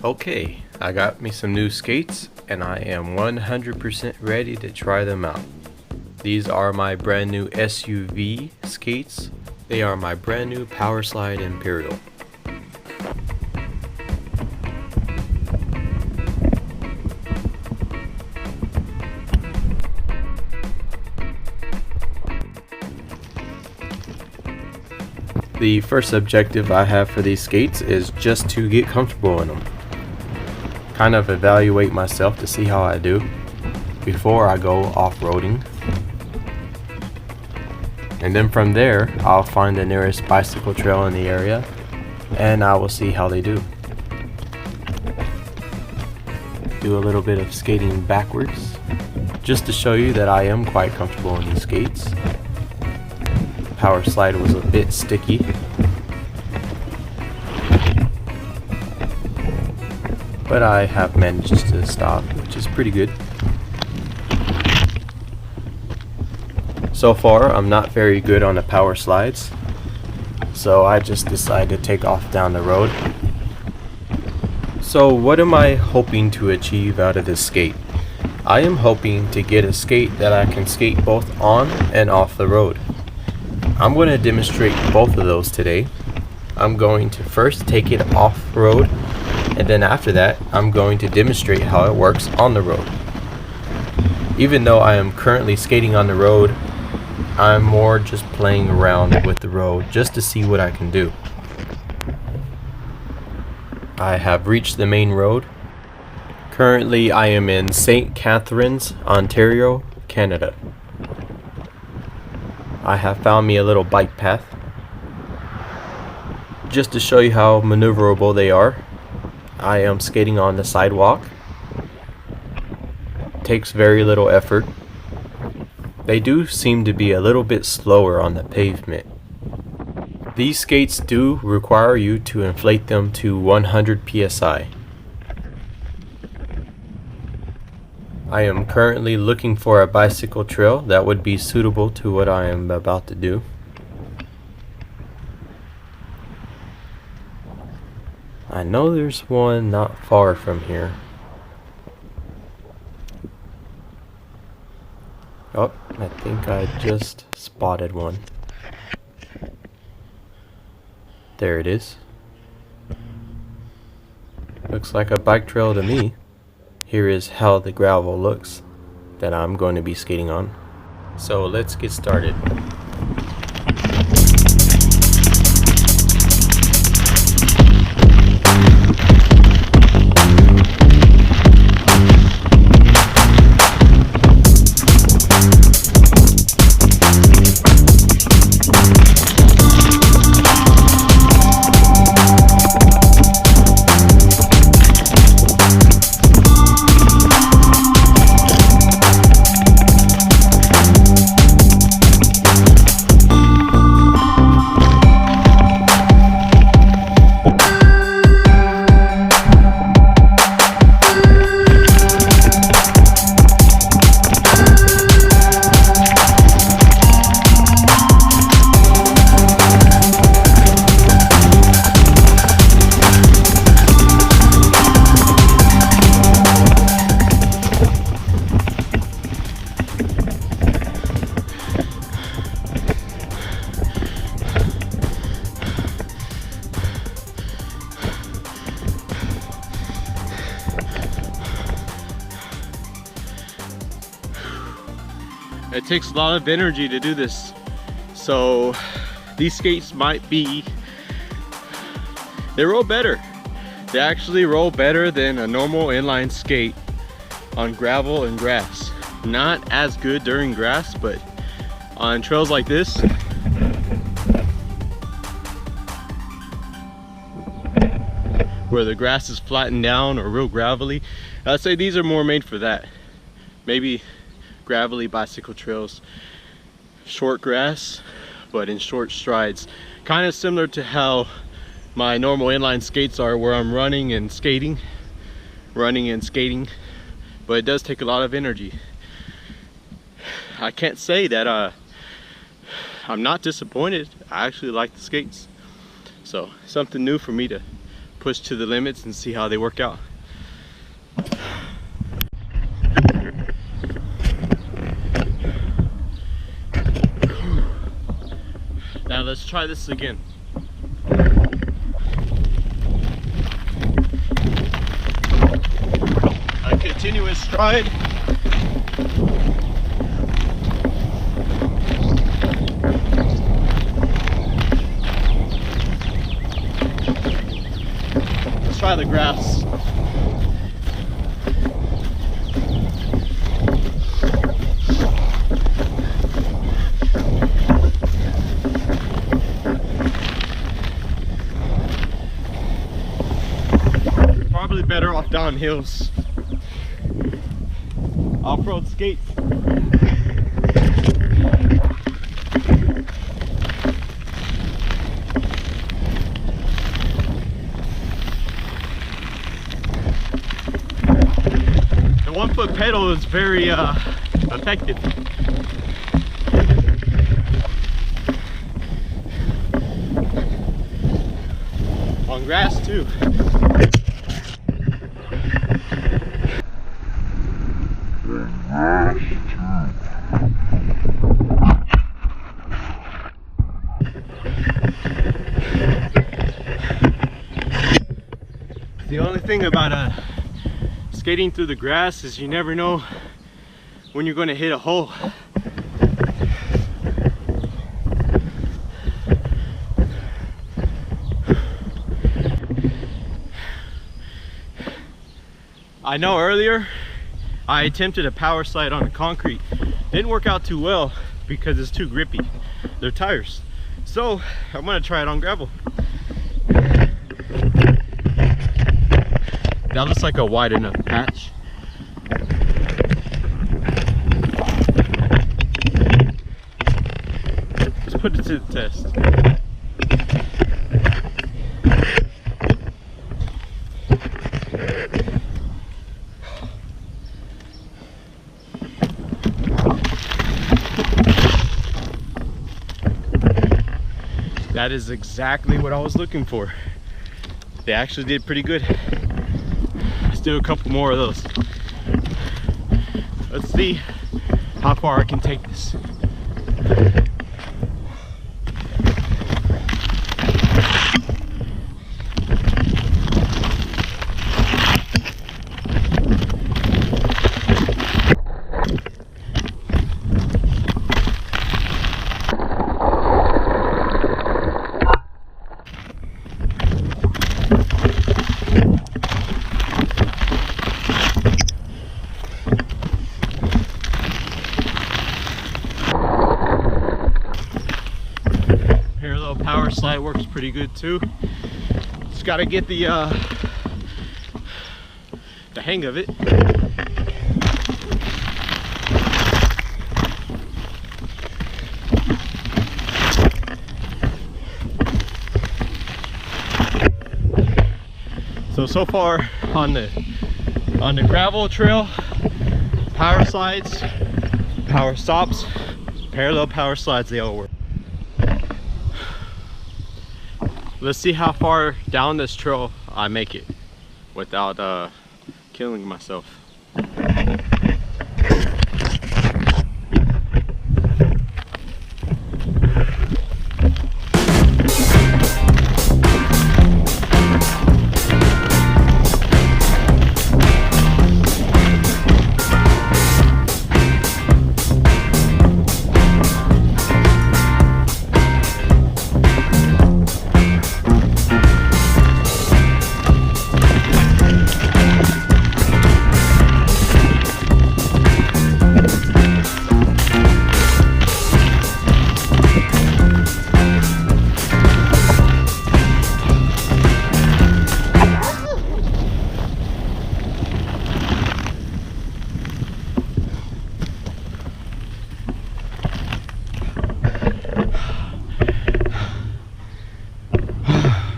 Okay, I got me some new skates and I am 100% ready to try them out. These are my brand new SUV skates. They are my brand new Powerslide Imperial. The first objective I have for these skates is just to get comfortable in them. Kind of evaluate myself to see how I do before I go off-roading. And then from there, I'll find the nearest bicycle trail in the area and I will see how they do. Do a little bit of skating backwards just to show you that I am quite comfortable in these skates. Powerslide was a bit sticky, but I have managed to stop, which is pretty good. So far, I'm not very good on the power slides, so I just decided to take off down the road. So what am I hoping to achieve out of this skate? I am hoping to get a skate that I can skate both on and off the road. I'm going to demonstrate both of those today. I'm going to first take it off-road, and then after that, I'm going to demonstrate how it works on the road. Even though I am currently skating on the road, I'm more just playing around with the road just to see what I can do. I have reached the main road. Currently, I am in St. Catharines, Ontario, Canada. I have found me a little bike path just to show you how maneuverable they are. I am skating on the sidewalk. Takes very little effort. They do seem to be a little bit slower on the pavement. These skates do require you to inflate them to 100 psi. I am currently looking for a bicycle trail that would be suitable to what I am about to do. I know there's one not far from here. Oh, I think I just spotted one. There it is. Looks like a bike trail to me. Here is how the gravel looks that I'm going to be skating on. So let's get started. It takes a lot of energy to do this, so these skates they roll better. They actually roll better than a normal inline skate on gravel and grass. Not as good during grass, but on trails like this, where the grass is flattened down or real gravelly, I'd say these are more made for that. Maybe gravelly bicycle trails, short grass, but in short strides. Kind of similar to how my normal inline skates are, where I'm running and skating, but it does take a lot of energy. I can't say that I'm not disappointed. I actually like the skates. So something new for me to push to the limits and see how they work out. Now let's try this again. A continuous stride. Let's try the grass. Probably better off down hills. Off-road skates. The 1-foot pedal is very effective. On grass too. The only thing about skating through the grass is you never know when you're going to hit a hole. I know earlier I attempted a power slide on the concrete. Didn't work out too well because it's too grippy. They're tires. So I'm gonna try it on gravel. That looks like a wide enough patch. Let's put it to the test. That is exactly what I was looking for. They actually did pretty good. Let's do a couple more of those. Let's see how far I can take this. Power slide works pretty good too. Just got to get the hang of it. So far on the gravel trail, power slides, power stops, parallel power slides, they all work. Let's see how far down this trail I make it without killing myself.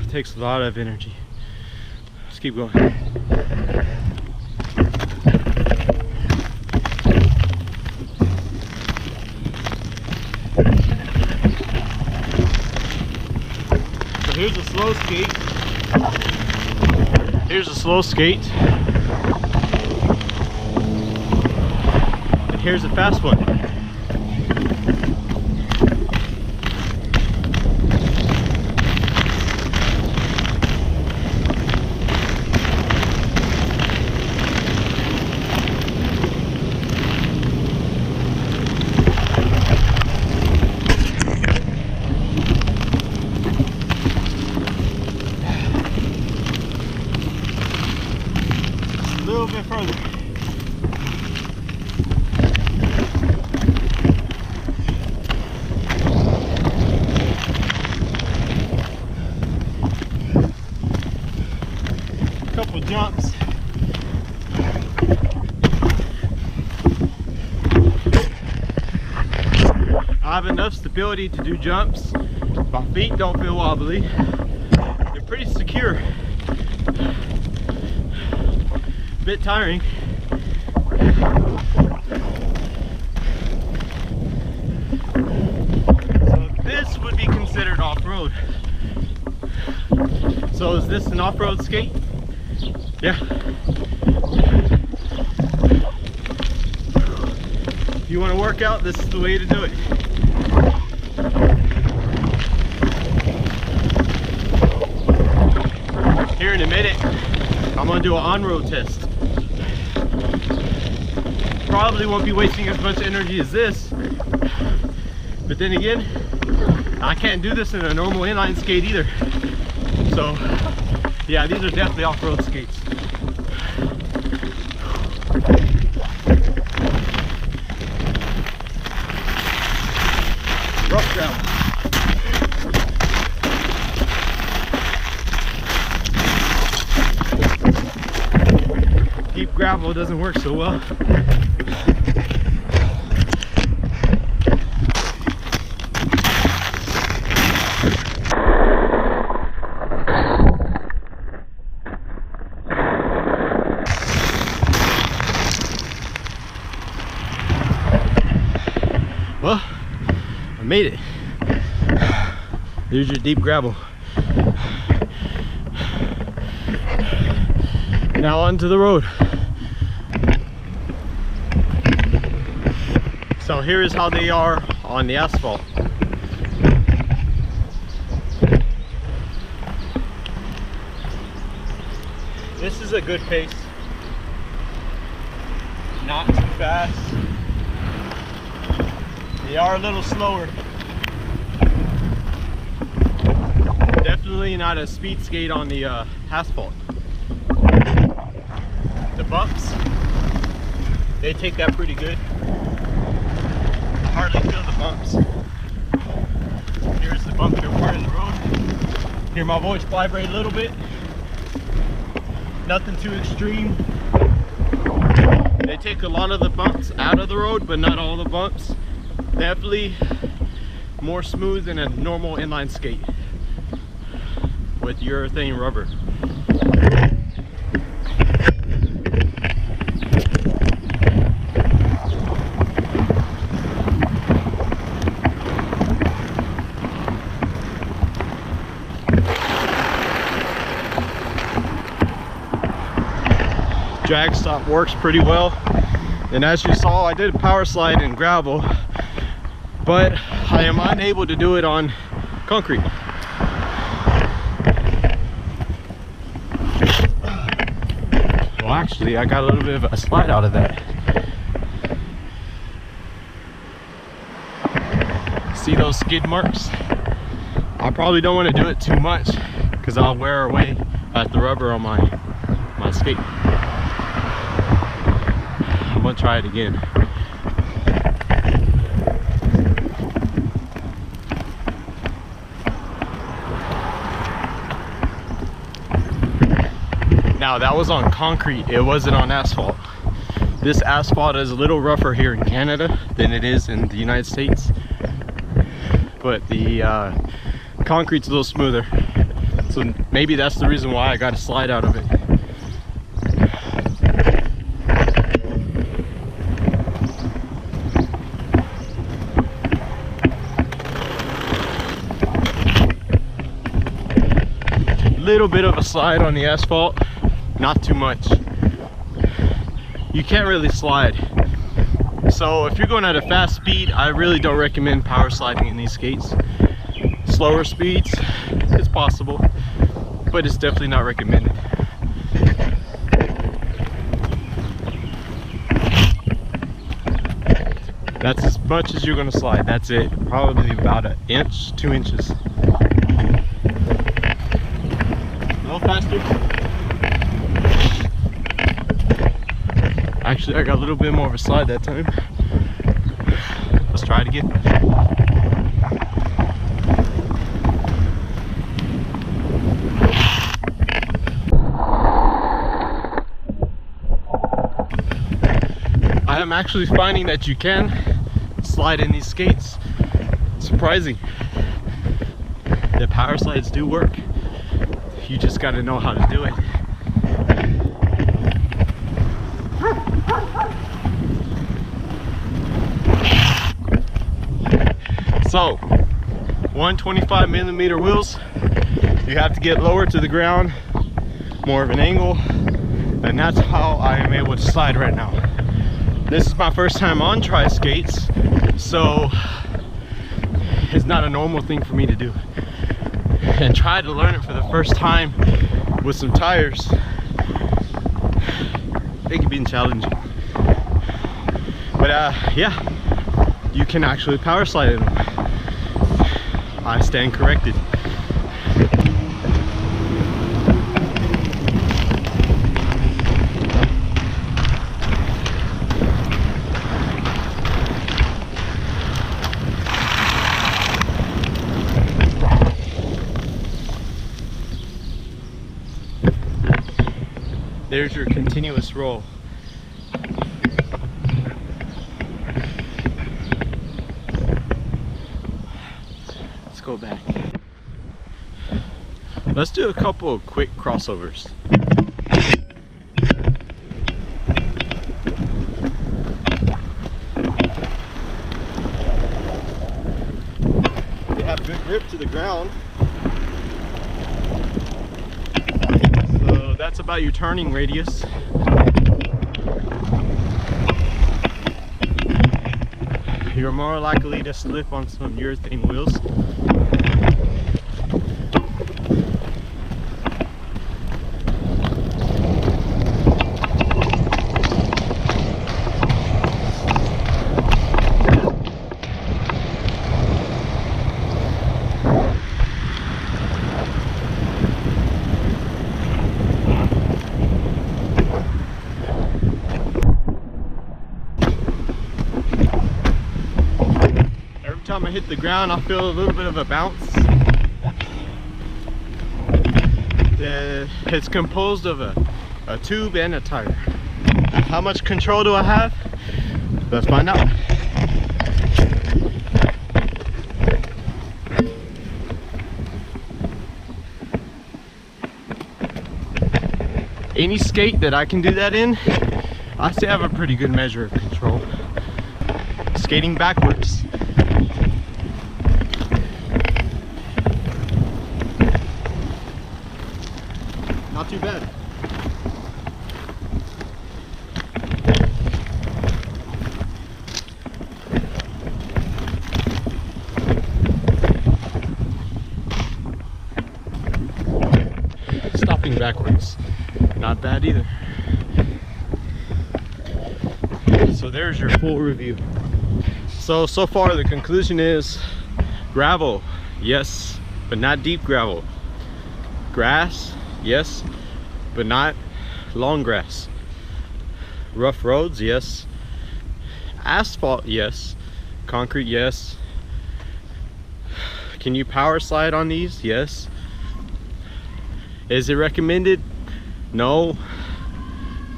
Takes a lot of energy. Let's keep going. So here's a slow skate. here's a slow skate, and here's a fast one. A little bit further. Couple jumps. I have enough stability to do jumps. My feet don't feel wobbly. They're pretty secure. Bit tiring. So this would be considered off-road. So is this an off-road skate? Yeah. If you want to work out, this is the way to do it. Here in a minute, I'm gonna do an on-road test. Probably won't be wasting as much energy as this, but then again, I can't do this in a normal inline skate either. So yeah, these are definitely off-road skates. Rough gravel. Deep gravel doesn't work so well. Well, I made it. There's your deep gravel. Now onto the road. So here is how they are on the asphalt. This is a good pace. Not too fast. They are a little slower. Definitely not a speed skate on the asphalt. The bumps, they take that pretty good. Hardly feel the bumps. Here's the bump here part of the road. Hear my voice vibrate a little bit. Nothing too extreme. They take a lot of the bumps out of the road, but not all the bumps. Definitely more smooth than a normal inline skate with urethane rubber. Drag stop works pretty well, and as you saw, I did a power slide in gravel, but I am unable to do it on concrete. Well, actually, I got a little bit of a slide out of that. See those skid marks? I probably don't want to do it too much because I'll wear away at the rubber on my skate. I'm gonna try it again. Now that was on concrete, it wasn't on asphalt. This asphalt is a little rougher here in Canada than it is in the United States, but the concrete's a little smoother, so maybe that's the reason why I got a slide out of it. Little bit of a slide on the asphalt, not too much. You can't really slide. So if you're going at a fast speed, I really don't recommend power sliding in these skates. Slower speeds, it's possible, but it's definitely not recommended. That's as much as you're going to slide. That's it. Probably about an inch, 2 inches. A little faster. Actually, I got a little bit more of a slide that time. Let's try it again. I am actually finding that you can slide in these skates. Surprising. The power slides do work. You just got to know how to do it. So 125mm wheels, you have to get lower to the ground, more of an angle, and that's how I am able to slide right now. This is my first time on tri skates, so it's not a normal thing for me to do. And try to learn it for the first time with some tires, it can be challenging. But yeah, you can actually power slide in them. I stand corrected. There's your continuous roll. Let's go back. Let's do a couple of quick crossovers. They have good grip to the ground. So that's about your turning radius. You're more likely to slip on some urethane wheels. Every time I hit the ground, I feel a little bit of a bounce. It's composed of a tube and a tire. How much control do I have? Let's find out. Any skate that I can do that in, I say I have a pretty good measure of control. Skating backwards. Not too bad. Stopping backwards. Not bad either. So there's your full review. So far the conclusion is gravel, yes, but not deep gravel. Grass, yes, but not long grass. Rough roads, yes. Asphalt, yes. Concrete, yes. Can you power slide on these? Yes. Is it recommended? No.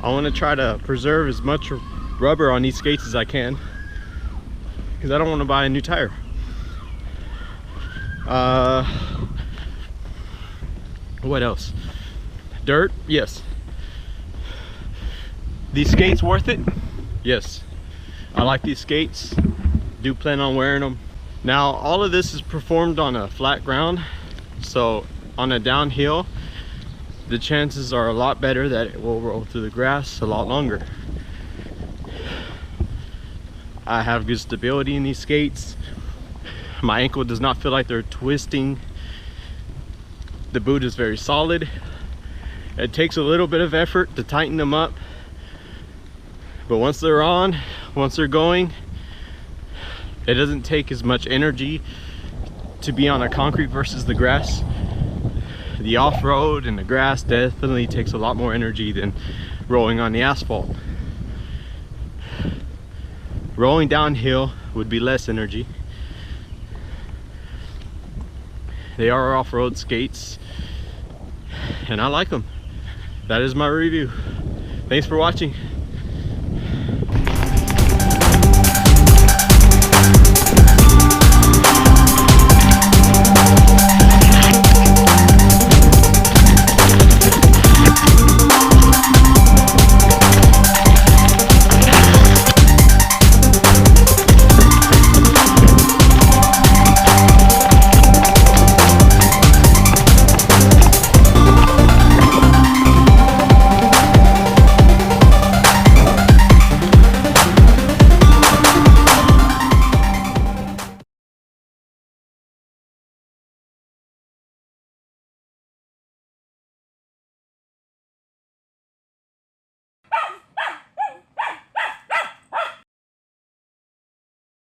I want to try to preserve as much rubber on these skates as I can, because I don't want to buy a new tire. What else? Dirt, yes. These skates worth it? Yes. I like these skates. Do plan on wearing them. Now all of this is performed on a flat ground, so on a downhill the chances are a lot better that it will roll through the grass a lot longer. I have good stability in these skates. My ankle does not feel like they're twisting. The boot is very solid. It takes a little bit of effort to tighten them up, but once they're on, once they're going, it doesn't take as much energy to be on a concrete versus the grass. The off-road and the grass definitely takes a lot more energy than rolling on the asphalt. Rolling downhill would be less energy. They are off-road skates and I like them. That is my review. Thanks for watching.